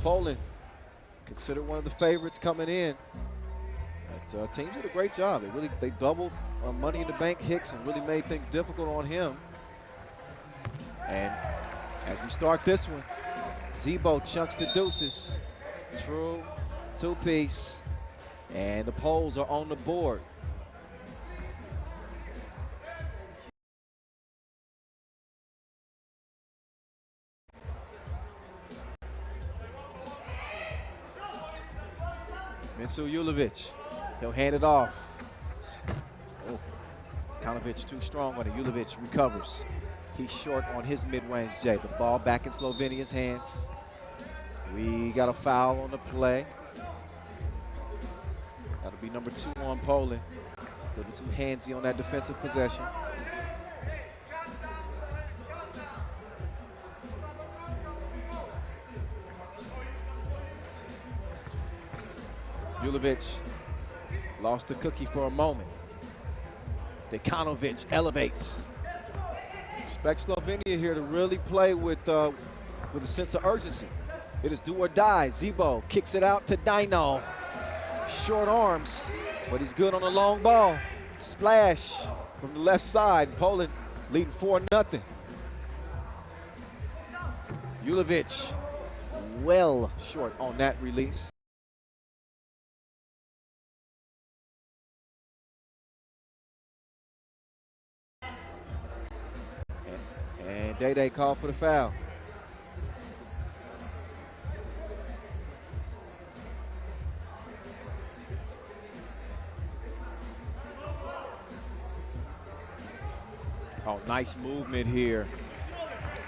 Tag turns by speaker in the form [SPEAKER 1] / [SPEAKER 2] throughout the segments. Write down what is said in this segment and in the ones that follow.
[SPEAKER 1] Poland, considered one of the favorites coming in. But, teams did a great job. They doubled Money in the Bank Hicks and really made things difficult on him. And as we start this one, Zebo chunks the deuces. True, two-piece. And the Poles are on the board. Minsu Julovic, he'll hand it off. Oh, Kanovic too strong on it. Julovic recovers. He's short on his mid-range J. The ball back in Slovenia's hands. We got a foul on the play. That'll be number 2 on Poland. A little too handsy on that defensive possession. Julovic lost the cookie for a moment. Dekanovic elevates. Expect Slovenia here to really play with a sense of urgency. It is do or die. Zebo kicks it out to Dino. Short arms, but he's good on the long ball. Splash from the left side. Poland leading 4-0. Julovic well short on that release. And Day called for the foul. Oh, nice movement here.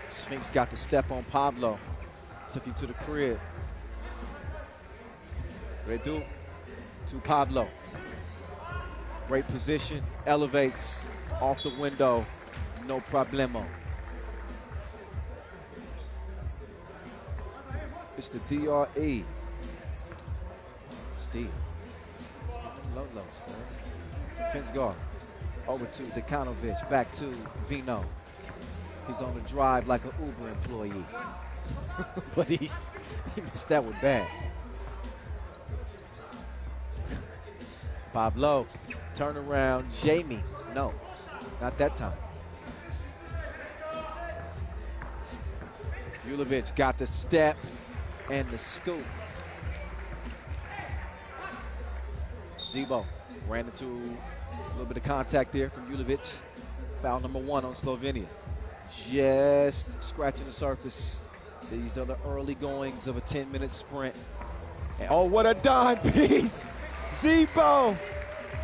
[SPEAKER 1] Sphinx got the step on Pablo. Took him to the crib. Redu to Pablo. Great position, elevates off the window, no problemo. It's the DRE. Steve. Low lows, defense guard. Over to Dekanovic, back to Vino. He's on the drive like an Uber employee. But he missed that one bad. Pablo, turn around, Jamie. No, not that time. Julovic got the step and the scoop. Zebo ran into a little bit of contact there from Julovic. Foul number 1 on Slovenia. Just scratching the surface. These are the early goings of a 10-minute sprint. And oh, what a dime piece! Zebo!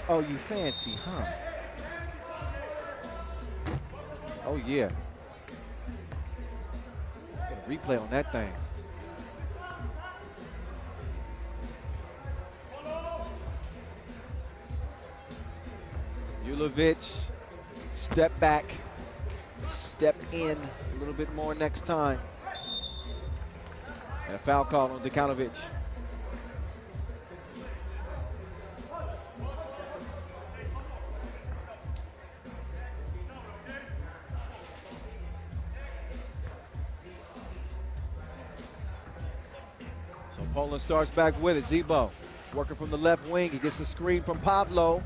[SPEAKER 1] Oh, you fancy, huh? Oh, yeah. Get a replay on that thing. Julovic, step back, step in a little bit more next time. And a foul call on Dekanovic. So Poland starts back with it. Zebo working from the left wing. He gets the screen from Pablo.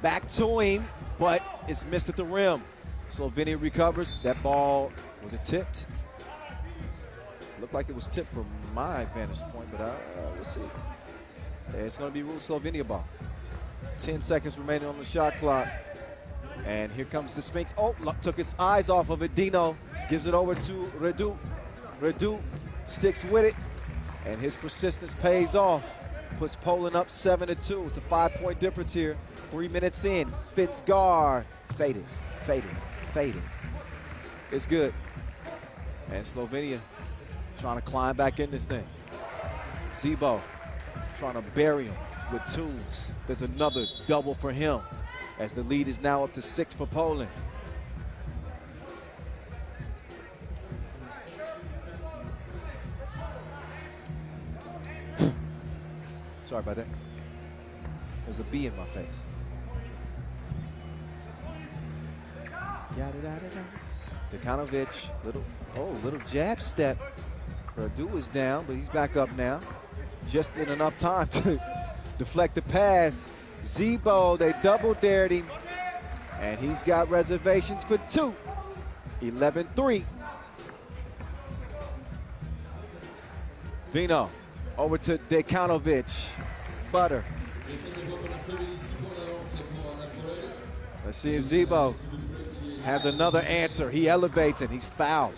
[SPEAKER 1] Back to him, but it's missed at the rim. Slovenia recovers. That ball, was it tipped? Looked like it was tipped from my vantage point, but we'll see. It's going to be ruled Slovenia ball. 10 seconds remaining on the shot clock. And here comes the Sphinx. Oh, took his eyes off of it. Dino gives it over to Redu. Redu sticks with it, and his persistence pays off. Puts Poland up 7-2. It's a 5-point difference here. 3 minutes in. Fitzgar faded, faded, faded. It's good. And Slovenia trying to climb back in this thing. Zebo trying to bury him with tunes. There's another double for him as the lead is now up to 6 for Poland. Sorry about that. There's a bee in my face. Dekanovic, little jab step. Purdue is down, but he's back up now. Just in enough time to deflect the pass. Zebo, they double dared him, and he's got reservations for two. 11-3. Vino over to Dekanovic. Butter. Let's see if Zebo has another answer. He elevates and he's fouled.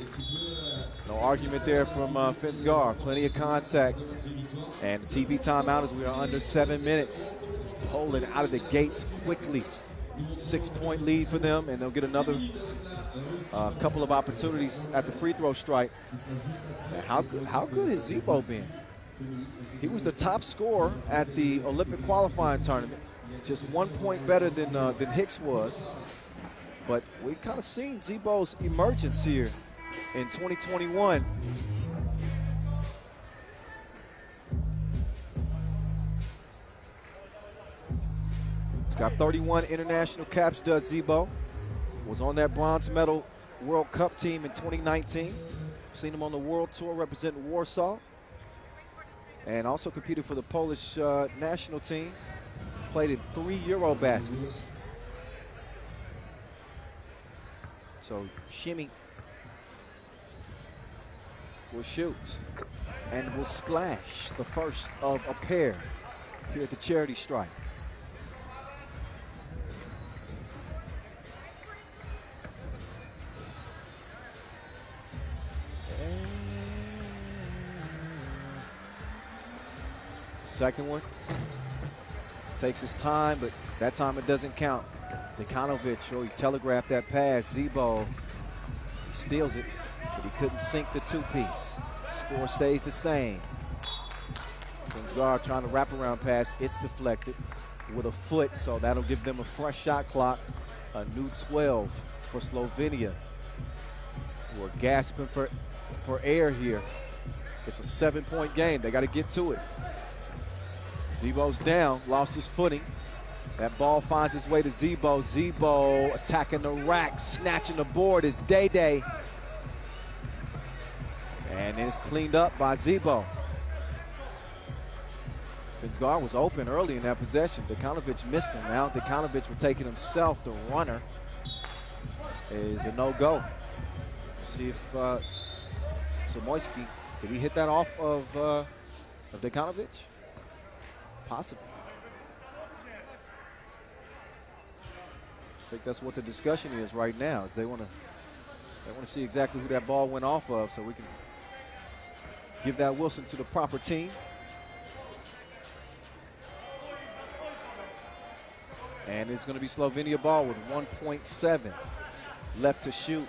[SPEAKER 1] No argument there from Finsgar. Plenty of contact. And TV timeout as we are under 7 minutes. Poland out of the gates quickly. 6-point lead for them, and they'll get another couple of opportunities at the free throw strike. And how good has Zebo been? He was the top scorer at the Olympic qualifying tournament. Just 1 point better than Hicks was. But we've kind of seen Zebo's emergence here in 2021. He's got 31 international caps, does Zebo. Was on that bronze medal World Cup team in 2019. Seen him on the World Tour representing Warsaw. And also competed for the Polish national team. Played in 3 Eurobaskets. So Shimmy will shoot and will splash the first of a pair here at the charity strike. Second one. Takes his time, but that time it doesn't count. Dekanovic, he telegraphed that pass. Zebo steals it, but he couldn't sink the two-piece. Score stays the same. Finsgar trying to wrap around pass. It's deflected with a foot, so that'll give them a fresh shot clock. A new 12 for Slovenia. We're gasping for air here. It's a 7-point game. They got to get to it. Zebo's down, lost his footing. That ball finds its way to Zebo. Zebo attacking the rack, snatching the board is Day. And it's cleaned up by Zebo. Finsgar was open early in that possession. Dekanovic missed him. Now Dekanovic will take it himself. The runner is a no-go. See if Zamoyski, did he hit that off of Dekanovic? Possibly. I think that's what the discussion is right now. Is they want to see exactly who that ball went off of, so we can give that Wilson to the proper team. And it's going to be Slovenia ball with 1.7 left to shoot.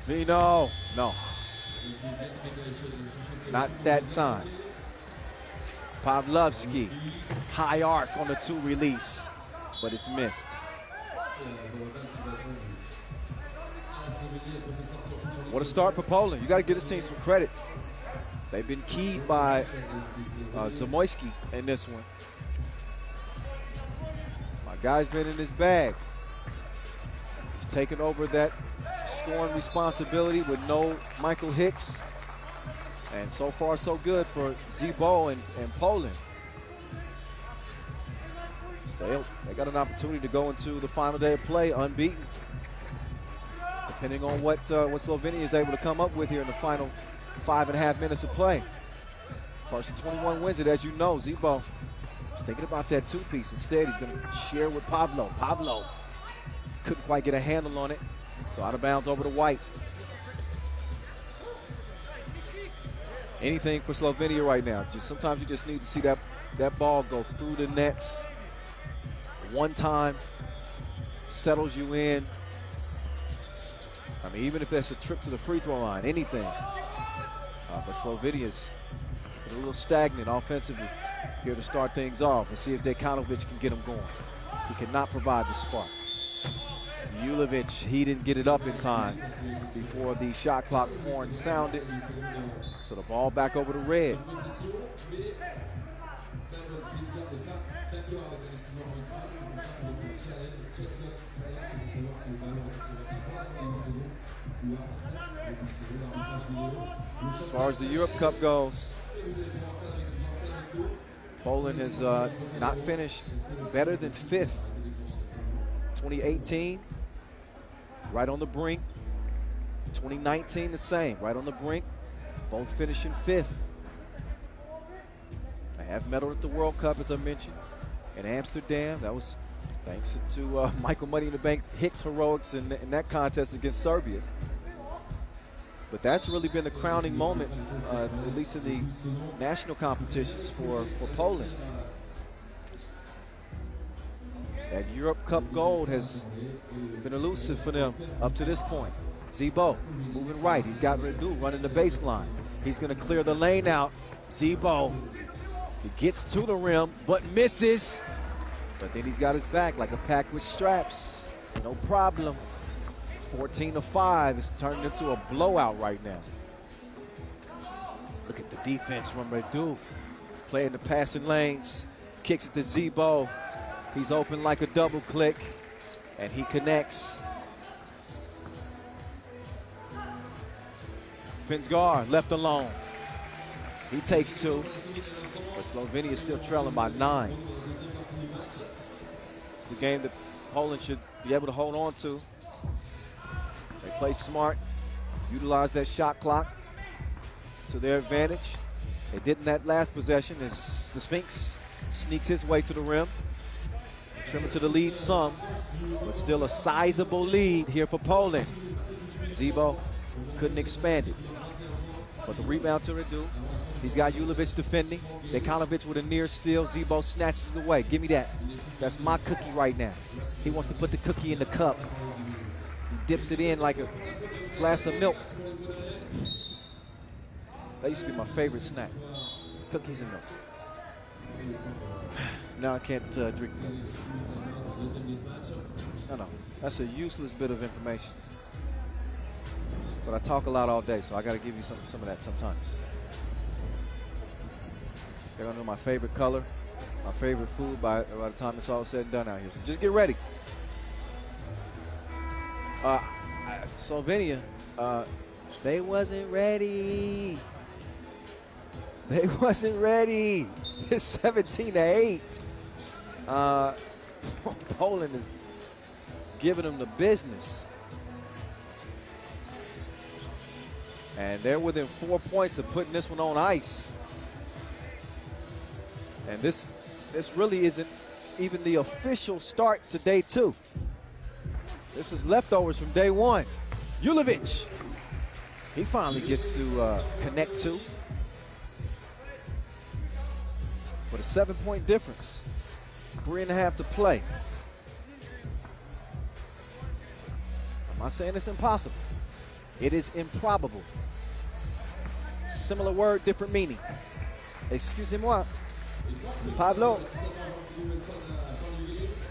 [SPEAKER 1] Vino, no. Not that time. Pavlovsky, high arc on the 2 release, but it's missed. What a start for Poland. You got to give this team some credit. They've been keyed by Zamoyski in this one. My guy's been in his bag. He's taken over that scoring responsibility with no Michael Hicks. And so far, so good for Zebo and Poland. So they got an opportunity to go into the final day of play unbeaten, depending on what Slovenia is able to come up with here in the final 5.5 minutes of play. First and 21 wins it, as you know. Zebo was thinking about that 2-piece. Instead, he's going to share with Pablo. Pablo couldn't quite get a handle on it. So out of bounds over to White. Anything for Slovenia right now. Sometimes you just need to see that ball go through the nets. One time, settles you in. I mean, even if that's a trip to the free throw line, anything. But Slovenia's a little stagnant offensively here to start things off. Let's see if Dekanovic can get them going. He cannot provide the spark. Julevic, he didn't get it up in time before the shot clock horn sounded. So the ball back over to Red. As far as the Europe Cup goes, Poland has not finished better than 5th. 2018, right on the brink. 2019, the same, right on the brink. Both finishing 5th. I have medaled at the World Cup, as I mentioned, in Amsterdam. That was thanks to Michael Money in the Bank Hicks heroics in that contest against Serbia. But that's really been the crowning moment, at least in the national competitions for Poland. That Europe Cup gold has been elusive for them up to this point. Zebo moving right. He's got Redu running the baseline. He's going to clear the lane out. Zebo, he gets to the rim, but misses. But then he's got his back like a pack with straps. No problem. 14-5. It's turning into a blowout right now. Look at the defense from Redu. Playing the passing lanes. Kicks it to Zebo. He's open like a double click, and he connects. Finsgar left alone. He takes 2, but Slovenia is still trailing by 9. It's a game that Poland should be able to hold on to. They play smart, utilize that shot clock to their advantage. They did in that last possession as the Sphinx sneaks his way to the rim. Trimmer to the lead some, but still a sizable lead here for Poland. Zebo couldn't expand it. But the rebound to Redu. He's got Julovic defending. Dekanovic with a near steal. Zebo snatches it away. Give me that. That's my cookie right now. He wants to put the cookie in the cup. He dips it in like a glass of milk. That used to be my favorite snack. Cookies and milk. Now I can't drink milk. No, that's a useless bit of information. But I talk a lot all day, so I got to give you some of that sometimes. They're going to know my favorite color, my favorite food by the time it's all said and done out here. So just get ready. Slovenia, they wasn't ready. They wasn't ready. It's 17-8. Poland is giving them the business. And they're within 4 points of putting this one on ice. And this really isn't even the official start to day 2. This is leftovers from day 1. Julovic, he finally gets to connect 2. With a 7-point difference. 3.5 to play. I'm not saying it's impossible. It is improbable. Similar word, different meaning. Excusez-moi. Pablo.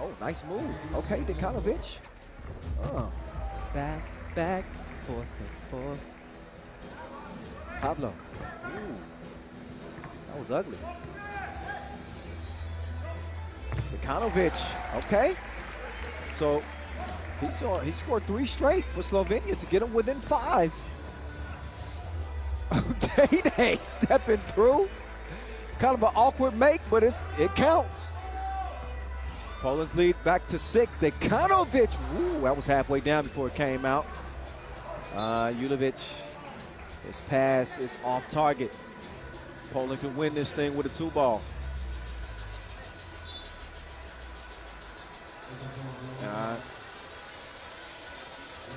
[SPEAKER 1] Oh, nice move. Okay, Dekanovic. Oh. Back, forth. Pablo. Ooh. That was ugly. Dekanovic. Okay. So he scored 3 straight for Slovenia to get him within 5. Day stepping through. Kind of an awkward make, but it counts. Poland's lead back to 6. Dekanovic. Ooh, that was halfway down before it came out. Julovic, his pass is off target. Poland can win this thing with a 2-ball.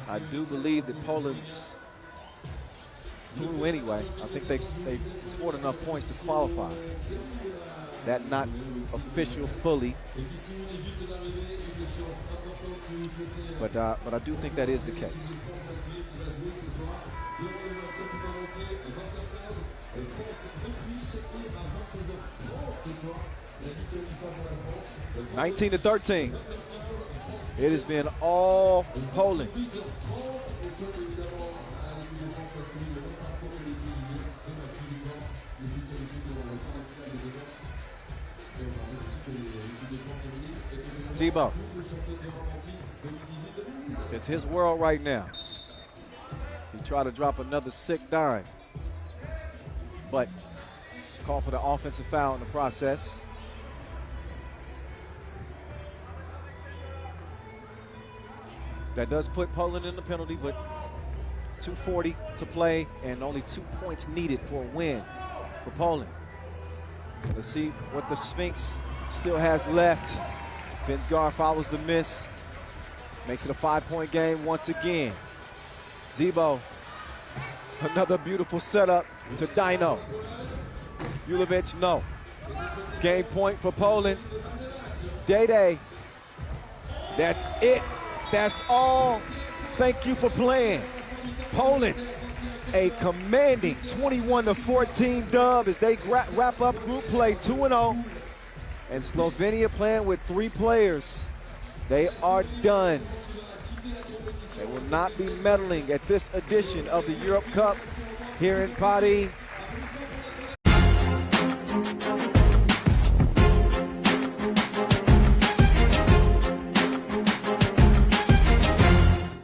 [SPEAKER 1] I do believe that Poland's through anyway. I think they scored enough points to qualify. That not official fully, but I do think that is the case. (19-13). It has been all Poland. Tebow. It's his world right now. He tried to drop another sick dime, but call for the offensive foul in the process. That does put Poland in the penalty, but 2:40 to play and only 2 points needed for a win for Poland. Let's see what the Sphinx still has left. Finsgaard follows the miss. Makes it a 5-point game once again. Zebo, another beautiful setup to Dino. Julovic, no. Game point for Poland. Day. That's it. That's all. Thank you for playing. Poland, a commanding 21-14 dub as they wrap up group play 2-0. And Slovenia playing with 3 players. They are done. They will not be medaling at this edition of the Europe Cup here in Paris.